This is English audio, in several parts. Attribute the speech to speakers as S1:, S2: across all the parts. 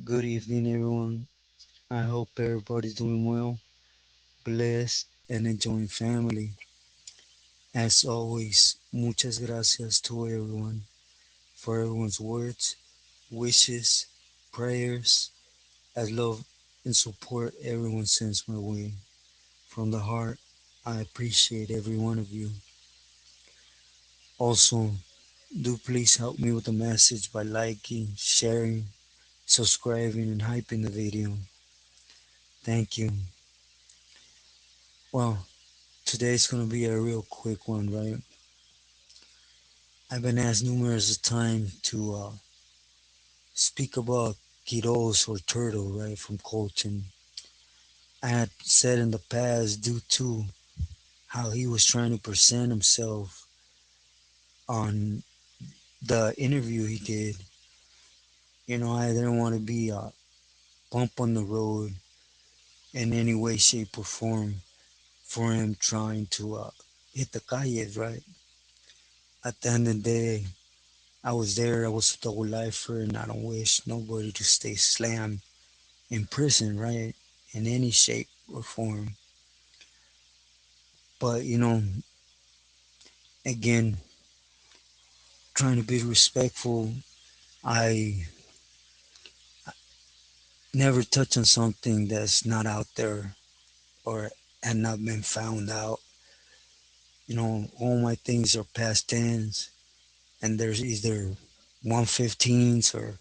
S1: Good evening, everyone. I hope everybody's doing well, blessed, and enjoying family. As always, muchas gracias to everyone for everyone's words, wishes, prayers, as love and support everyone sends my way. From the heart, I appreciate every one of you. Also, do please help me with the message by liking, sharing, subscribing, and hyping the video. Thank you. Well, today's gonna be a real quick one, right? I've been asked numerous times to speak about Quiroz or Turtle, right, from Colton. I had said in the past, due to how he was trying to present himself on the interview he did, I didn't want to be a bump on the road in any way, shape, or form for him trying to hit the calles, right? At the end of the day, I was there, I was a double lifer, and I don't wish nobody to stay slammed in prison, right? In any shape or form. But, again, trying to be respectful, I never touch on something that's not out there or had not been found out. All my things are past tense, and there's either 115s or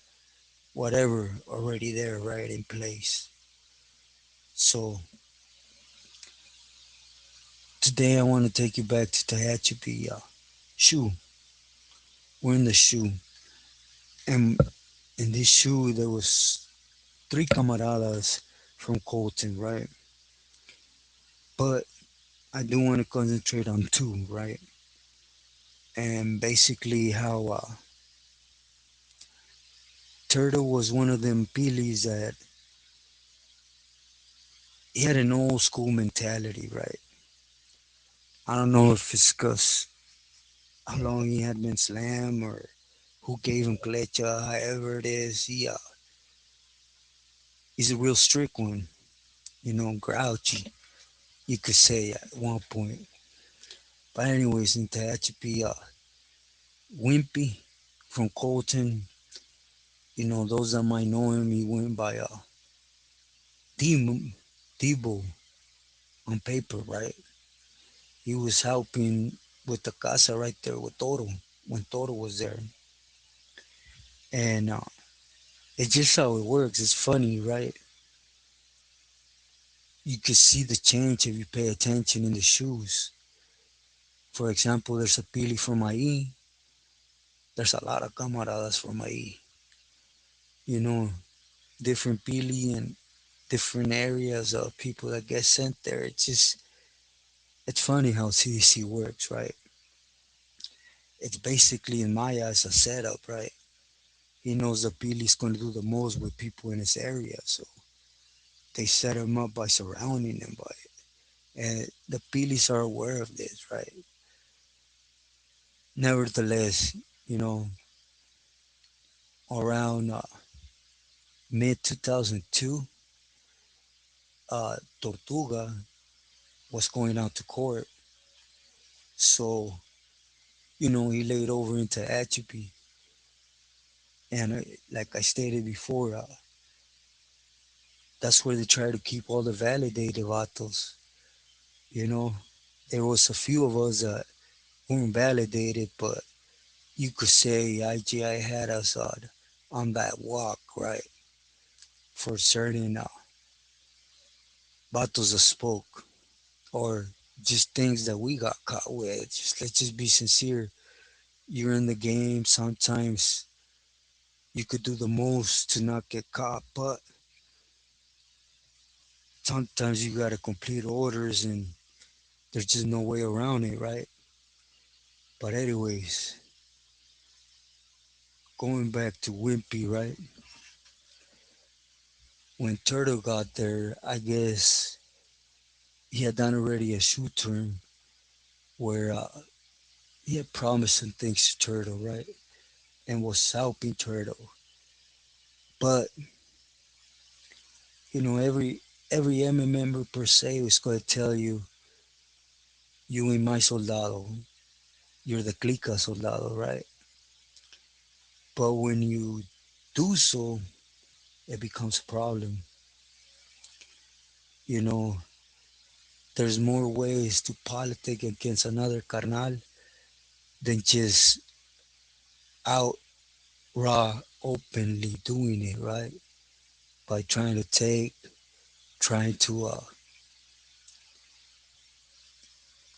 S1: whatever already there, right, in place. So today I want to take you back to Tehachapi shoe. We're in the shoe, and in this shoe there was three camaradas from Colton, right? But I do want to concentrate on two, right? And basically how Turtle was one of them pilis that he had an old school mentality, right? I don't know if it's because how long he had been slammed or who gave him clecha, however it is. He's a real strict one, grouchy, you could say at one point. But anyways, in Tehachapi, Wimpy from Colton, those that might know him, he went by Debo, Debo on paper, right? He was helping with the casa right there with Toro when Toro was there. And it's just how it works. It's funny, right? You can see the change if you pay attention in the shoes. For example, there's a Pili from IE. There's a lot of camaradas from IE. You know, different Pili and different areas of people that get sent there. It's funny how CDC works, right? It's basically, in my eyes, a setup, right? He knows that Pili's going to do the most with people in his area, so they set him up by surrounding him by it. And the Pilis are aware of this, right? Nevertheless, you know, around mid 2002, Tortuga was going out to court, so he laid over into Atchipy, and like I stated before, that's where they try to keep all the validated vatos. You know, there was a few of us that weren't validated, but you could say IGI had us on that walk, right? For certain battles that spoke or just things that we got caught with. Just let's just be sincere. You're in the game. Sometimes you could do the most to not get caught, but sometimes you gotta complete orders, and there's just no way around it, right? But anyways, going back to Wimpy, right? When Turtle got there, I guess he had done already a shoot term where he had promised some things to Turtle, right? And was helping Turtle. But every M member per se is going to tell you, you ain't my soldado, you're the clica soldado, right? But when you do so, it becomes a problem. You know, there's more ways to politic against another carnal than just out raw openly doing it, right? By trying to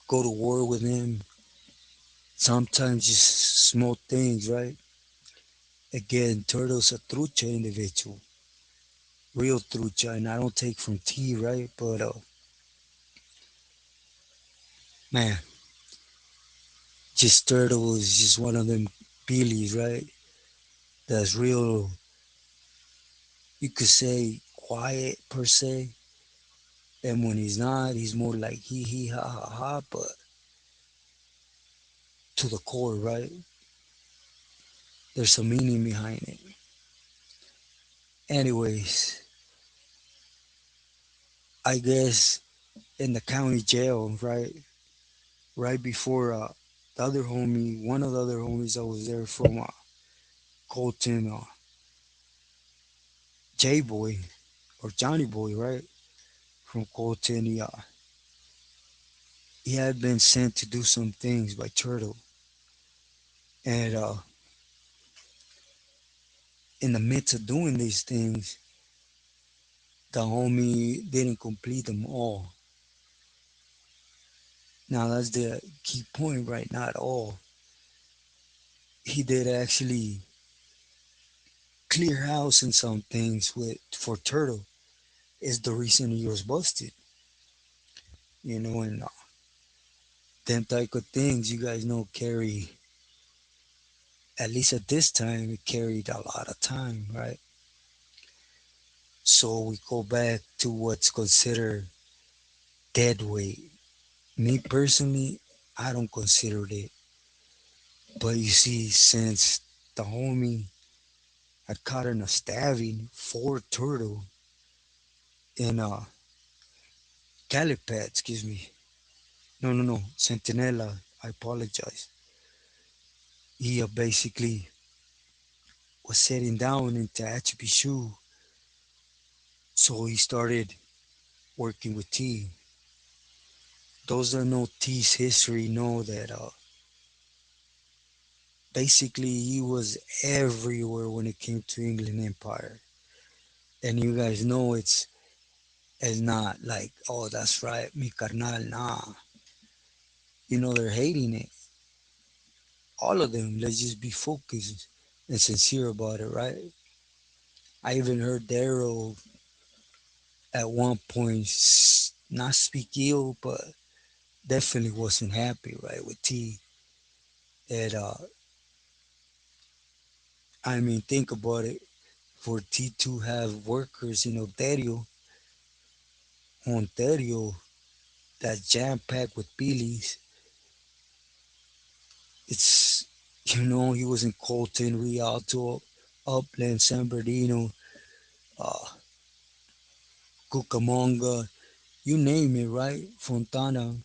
S1: go to war with him. Sometimes just small things, right? Again, Turtle's a trucha individual, real trucha, and I don't take from tea, right? But man, just Turtle is just one of them Billies, right? That's real, you could say quiet per se, and when he's not, he's more like he ha ha ha, but to the core, right? There's a meaning behind it. Anyways, I guess in the county jail, right? Right before the other homie, one of the other homies that was there from Colton, J Boy or Johnny Boy, right? From Colton, he had been sent to do some things by Turtle, and in the midst of doing these things, the homie didn't complete them all. Now that's the key point, right? Not all. He did actually clear house in some things with for Turtle. Is the reason he was busted, and them type of things you guys know carry, at least at this time, it carried a lot of time, right? So we go back to what's considered dead weight. Me personally, I don't consider it. But you see, since the homie had caught in a stabbing for Turtle in Calipad, excuse me. No, Centinela, I apologize. He basically was sitting down into Atchibishu, so he started working with T. Those that know T's history know that basically he was everywhere when it came to England Empire. And you guys know it's not like, oh, that's right, mi carnal. Nah, they're hating it. All of them. Let's just be focused and sincere about it, right? I even heard Daryl at one point not speak ill, but definitely wasn't happy, right, with T. That I mean, think about it. For T to have workers in Ontario, that's jam packed with Billies. It's he was in Colton, Rialto, Upland, San Bernardino, uh, Cucamonga, you name it, right? Fontana.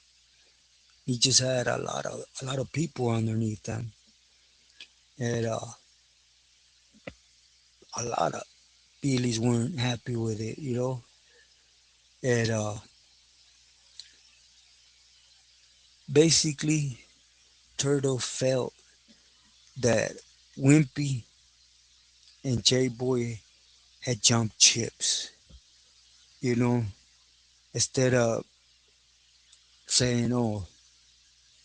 S1: He just had a lot of people underneath them, and a lot of Billies weren't happy with it. And basically, Turtle felt that Wimpy and J Boy had jumped chips. You know, instead of saying, "Oh,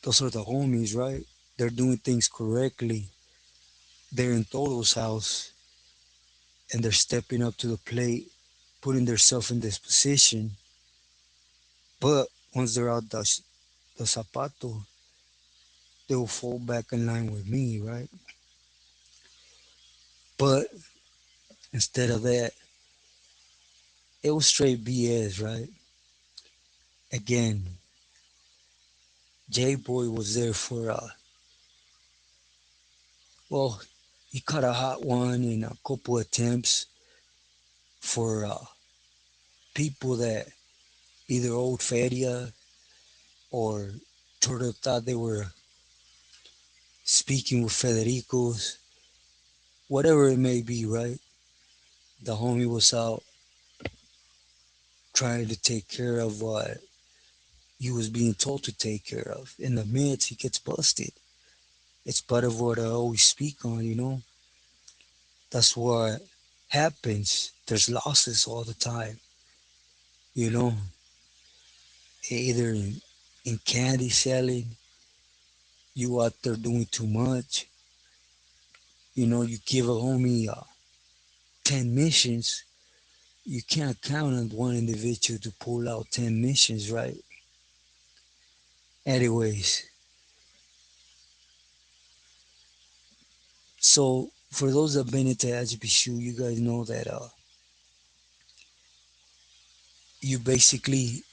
S1: those are the homies, right? They're doing things correctly. They're in Toto's house and they're stepping up to the plate, putting themselves in this position. But once they're out the zapato, they will fall back in line with me, right? But instead of that, it was straight BS, right? Again, J Boy was there for, well, he caught a hot one in a couple attempts for people that either owed Feria or Turtle thought they were speaking with Federico's, whatever it may be, right? The homie was out trying to take care of what he was being told to take care of. In the midst, he gets busted. It's part of what I always speak on, you know? That's what happens. There's losses all the time, you know? Either in candy selling, you out there doing too much. You know, you give a homie 10 missions, you can't count on one individual to pull out 10 missions, right? Anyways, so for those that been into HBSU, you guys know that you basically,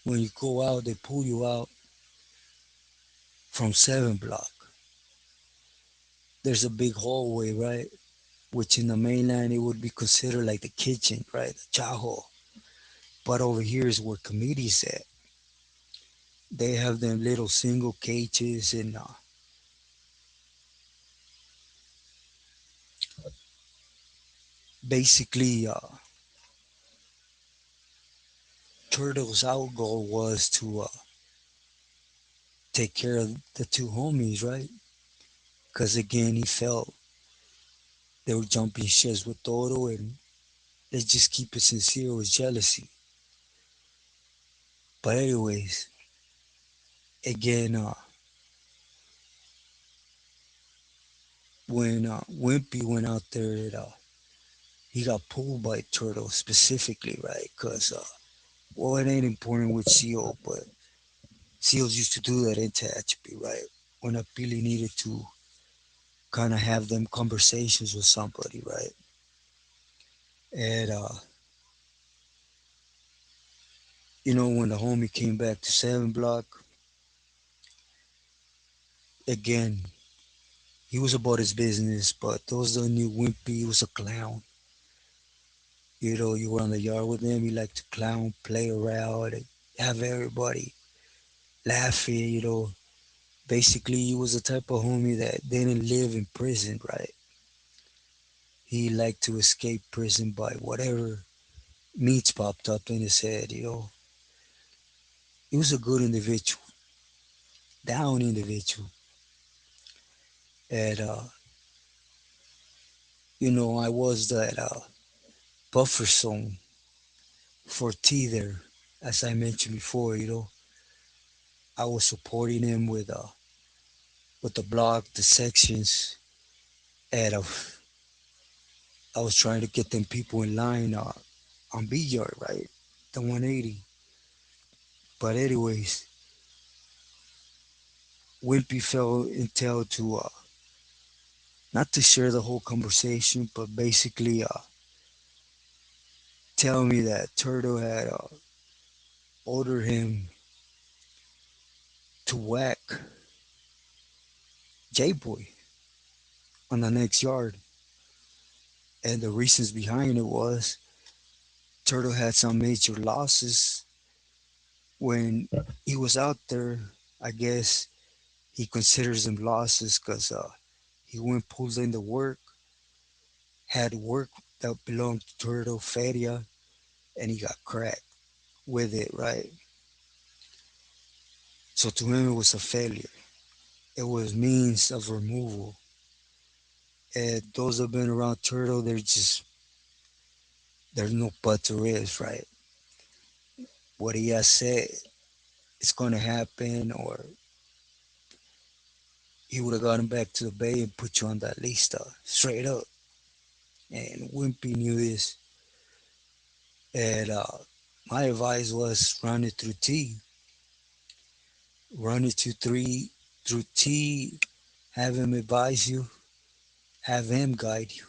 S1: when you go out, they pull you out from 7 block. There's a big hallway, right? Which in the mainland, it would be considered like the kitchen, right? The chow hall. But over here is where committees at. They have them little single cages and basically Turtle's out goal was to take care of the two homies, right? Because again, he felt they were jumping ships with Toro, and let's just keep it sincere, it was jealousy. But anyways, again, when Wimpy went out there, he got pulled by Turtle specifically, right? Because well, it ain't important with Seal, but Seals used to do that in Tehachapi, right? When a Pili needed to kind of have them conversations with somebody, right? And you know, when the homie came back to 7 block, again, he was about his business, but those that knew Wimpy, he was a clown. You know, you were on the yard with him, he liked to clown, play around, and have everybody laughing, you know. Basically, he was the type of homie that didn't live in prison, right? He liked to escape prison by whatever meats popped up in his head, you know. He was a good individual, down individual. And, you know, I was that buffer zone for T there, as I mentioned before, you know. I was supporting him with the block, the sections, and I was trying to get them people in line on B yard, right? The 180. But anyways, Wimpy fell intel to not to share the whole conversation, but basically tell me that Turtle had ordered him to whack J Boy on the next yard. And the reasons behind it was Turtle had some major losses when he was out there. I guess he considers them losses because he went pulled into work, had work that belonged to Turtle Feria, and he got cracked with it, right? So to him, it was a failure. It was means of removal. And those that have been around Turtle, there's no but there is, right? What he has said is going to happen, or he would have gotten back to the bay and put you on that list straight up. And Wimpy knew this. And my advice was run it through T, run it to three through T, have him advise you, have him guide you.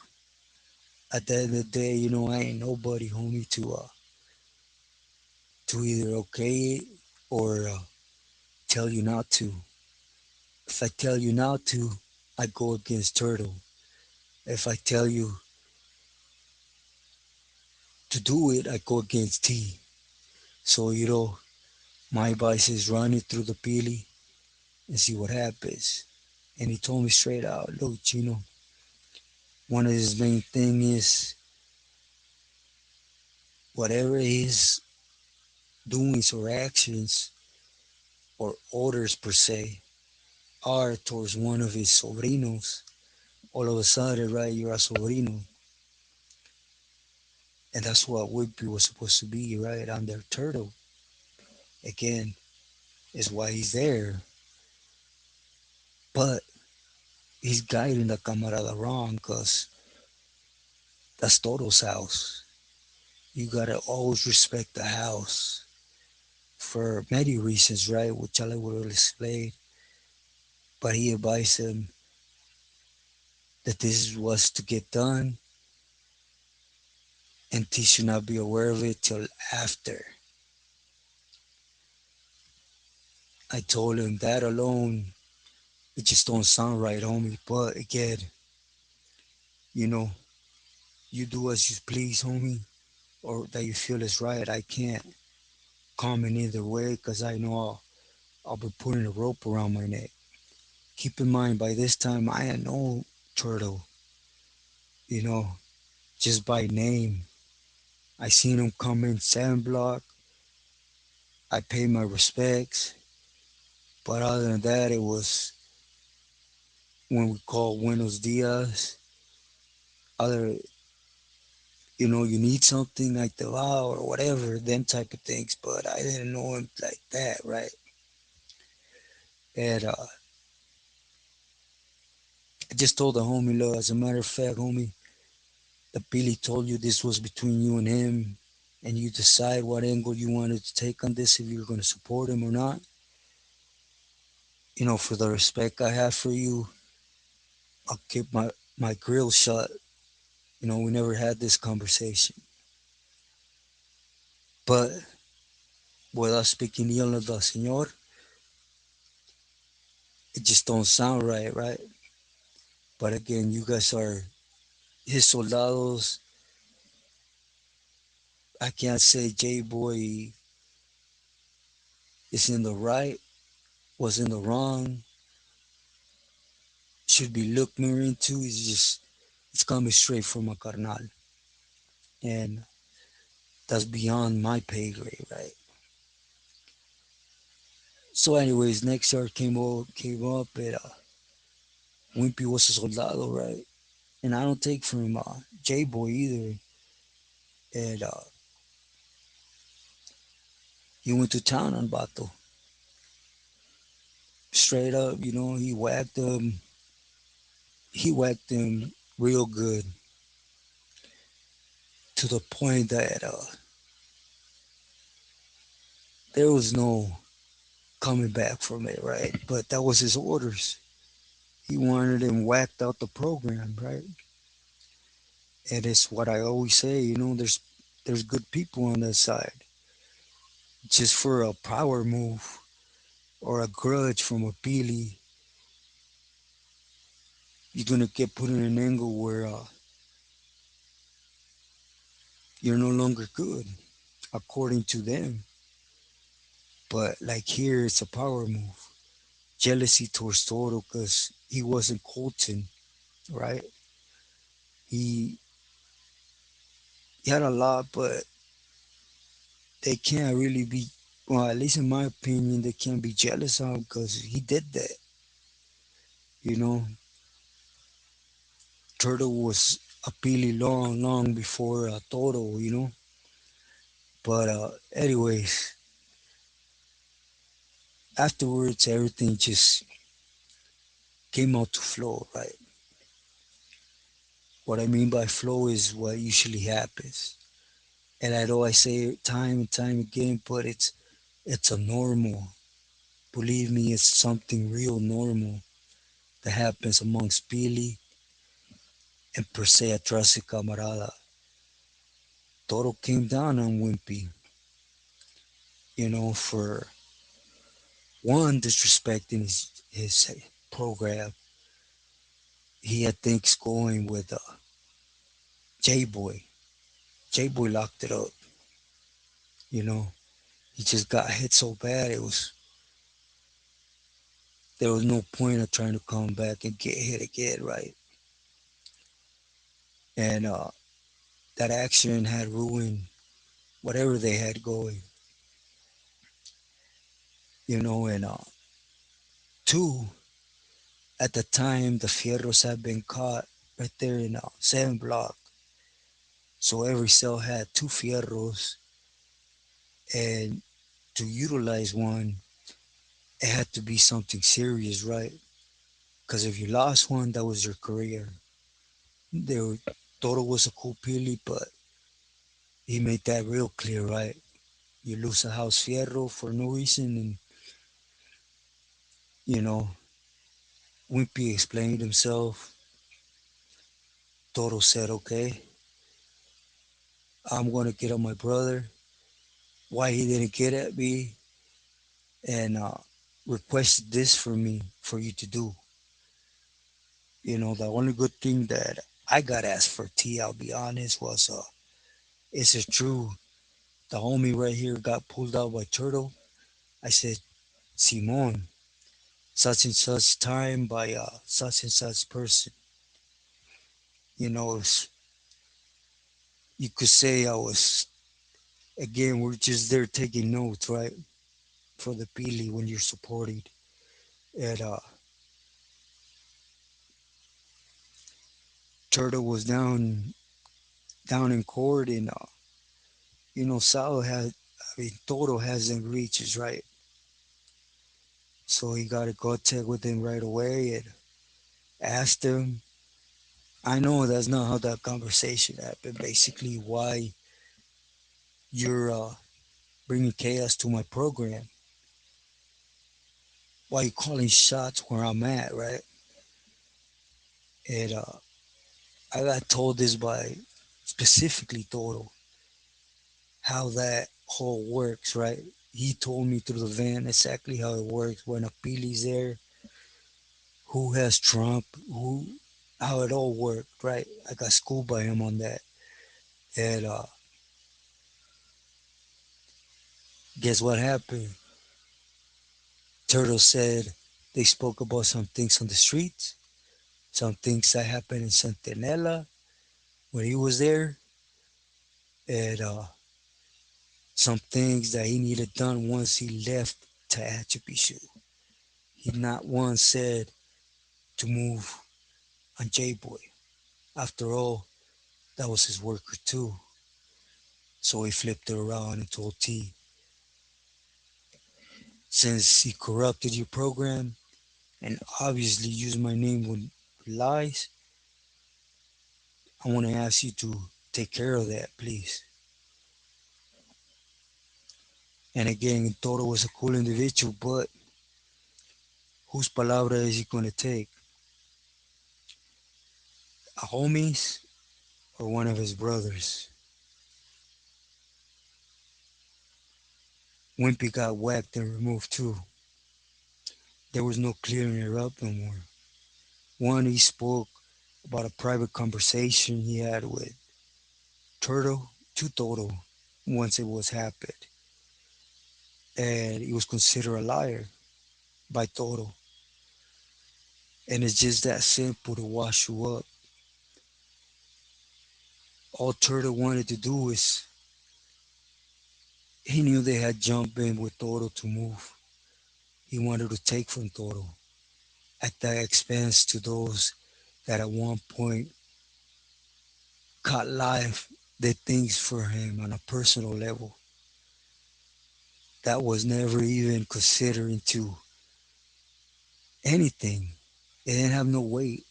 S1: At the end of the day, you know, I ain't nobody, homie, to either okay it or tell you not to. If I tell you not to, I go against Turtle. If I tell you to do it, I go against T. So, my advice is run it through the pili and see what happens. And he told me straight out, look, one of his main thing is whatever his doings or actions or orders per se are towards one of his sobrinos, all of a sudden, right, you're a sobrino. And that's what Wimpy was supposed to be, right? I'm their turtle. Again, is why he's there. But he's guiding the camarada wrong because that's Toto's house. You gotta always respect the house for many reasons, right? Which I will explain. But he advised him that this was to get done and he should not be aware of it till after. I told him that alone, it just don't sound right, homie. But again, you know, you do as you please, homie, or that you feel is right. I can't comment either way because I know I'll be putting a rope around my neck. Keep in mind, by this time, I had no turtle, you know, just by name. I seen him come in 7 block. I paid my respects. But other than that, it was when we called Buenos Dias. Other, you need something like the law or whatever, them type of things. But I didn't know him like that, right? And I just told the homie, look, as a matter of fact, homie, the Billy told you this was between you and him, and you decide what angle you wanted to take on this, if you're going to support him or not. For the respect I have for you, I'll keep my grill shut. We never had this conversation. But without speaking ill of the Señor, it just don't sound right, right? But again, you guys are his soldados. I can't say J Boy is in the right, was in the wrong, should be looked more into. It's coming straight from a carnal. And that's beyond my pay grade, right? So anyways, next year came up and Wimpy was a soldado, right? And I don't take from J Boy either. And he went to town on Bato. Straight up, he whacked him real good to the point that there was no coming back from it, right? But that was his orders. He wanted him whacked out the program, right? And it's what I always say, there's good people on that side. Just for a power move or a grudge from a Pili, you're gonna get put in an angle where you're no longer good, according to them. But like here, it's a power move. Jealousy towards Toro because he wasn't Colton, right? He he had a lot, but they can't really be. Well, at least in my opinion, they can't be jealous of him because he did that. You know, Turtle was a Pili long, long before Toro. But anyways, afterwards, everything just came out to flow, right? What I mean by flow is what usually happens. And I know I say it time and time again, but it's a normal. Believe me, it's something real normal that happens amongst Pili and per se atrás camarada. Toro came down on Wimpy, for one disrespecting his program. He had things going with J Boy. J Boy locked it up. You know, he just got hit so bad it was there was no point of trying to come back and get hit again, right? And that accident had ruined whatever they had going, you know. And two, at the time, the fierros had been caught right there in 7 block. So every cell had two fierros, and to utilize one, it had to be something serious, right? Because if you lost one, that was your career. They were, Toro was a cool pili, but he made that real clear, right? You lose a house fierro for no reason, and you know, Wimpy explained himself. Toro said, "Okay, I'm gonna get on my brother. Why he didn't get at me, and requested this for me for you to do." You know, the only good thing that I got asked for T, I'll be honest, was is it true? The homie right here got pulled out by Turtle. I said, Simon, such and such time by such and such person. You know, you could say I was, again, we're just there taking notes, right? For the Pili when you're supporting. And Turtle was down in court, and you know, Sal had, I mean, Toro hasn't reaches, right? So he got a contact with him right away and asked him. I know that's not how that conversation happened. Basically, why you're bringing chaos to my program? Why you calling shots where I'm at, right? And I got told this by specifically Toro how that whole works, right? He told me through the van exactly how it works when a Pili's there, who has Trump, who, how it all worked, right? I got schooled by him on that. And guess what happened? Turtle said they spoke about some things on the streets, some things that happened in Centinela when he was there, and some things that he needed done once he left to Atchibishu. He not once said to move on J Boy. After all, that was his worker too. So he flipped it around and told T, since he corrupted your program and obviously used my name with lies, I want to ask you to take care of that, please. And again, Toro was a cool individual, but whose palabra is he going to take? A homie's or one of his brothers? Wimpy got whacked and removed too. There was no clearing it up no more. One, he spoke about a private conversation he had with Turtle to Toro once it was happened. And he was considered a liar by Toro. And it's just that simple to wash you up. All Turtle wanted to do is he knew they had jumped in with Toro to move. He wanted to take from Toro at the expense to those that at one point caught life, did things for him on a personal level. That was never even considered into anything. They didn't have no weight.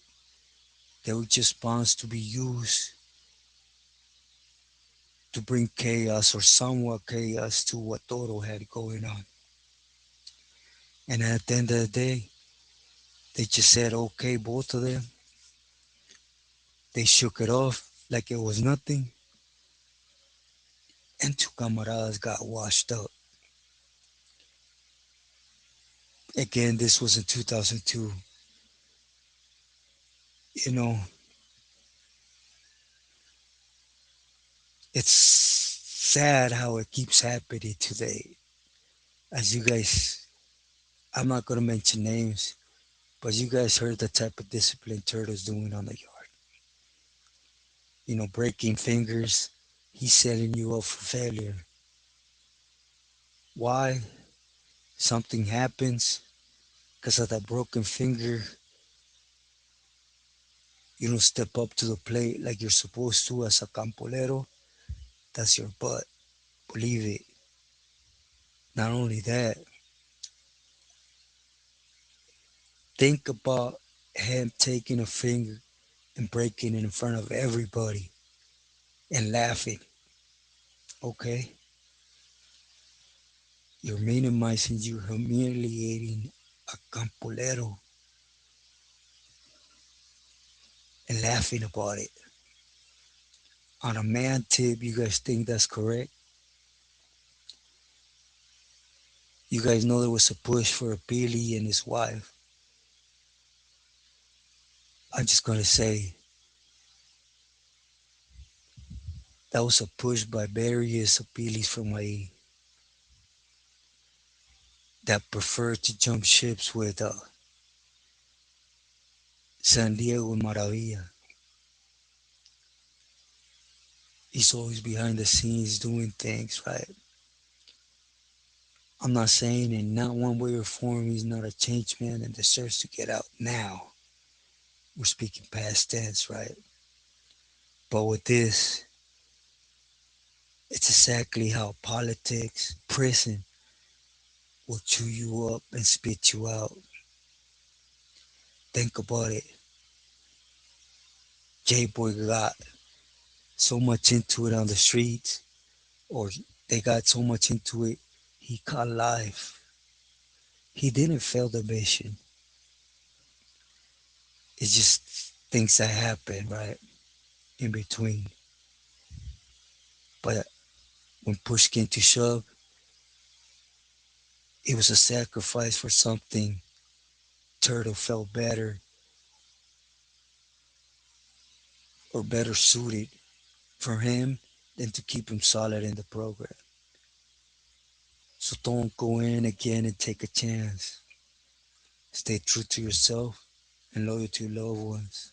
S1: They were just pawns to be used to bring chaos or somewhat chaos to what Toro had going on. And at the end of the day, they just said, okay, both of them. They shook it off like it was nothing, and two camaradas got washed up. Again, this was in 2002. You know, It's sad how it keeps happening today. As you guys, I'm not gonna mention names, but you guys heard the type of discipline Turtle's doing on the yard. Breaking fingers. He's setting you up for failure. Why? Something happens because of that broken finger. You don't step up to the plate like you're supposed to as a campolero. That's your butt. Believe it. Not only that, think about him taking a finger and breaking it in front of everybody and laughing. Okay? You're minimizing, you're humiliating a campolero and laughing about it. On a man tip, you guys think that's correct? You guys know there was a push for Billy and his wife. I'm just gonna say that was a push by various appeals from my that prefer to jump ships with San Diego and Maravilla. He's always behind the scenes doing things, right? I'm not saying in not one way or form he's not a changed man and deserves to get out now. We're speaking past tense, right? But with this, it's exactly how politics, prison will chew you up and spit you out. Think about it. J Boy got so much into it on the streets, or they got so much into it, he caught life. He didn't fail the mission. It's just things that happen, right? In between. But when push came to shove, it was a sacrifice for something Turtle felt better or better suited for him than to keep him solid in the program. So don't go in again and take a chance. Stay true to yourself and loyal to your loved ones.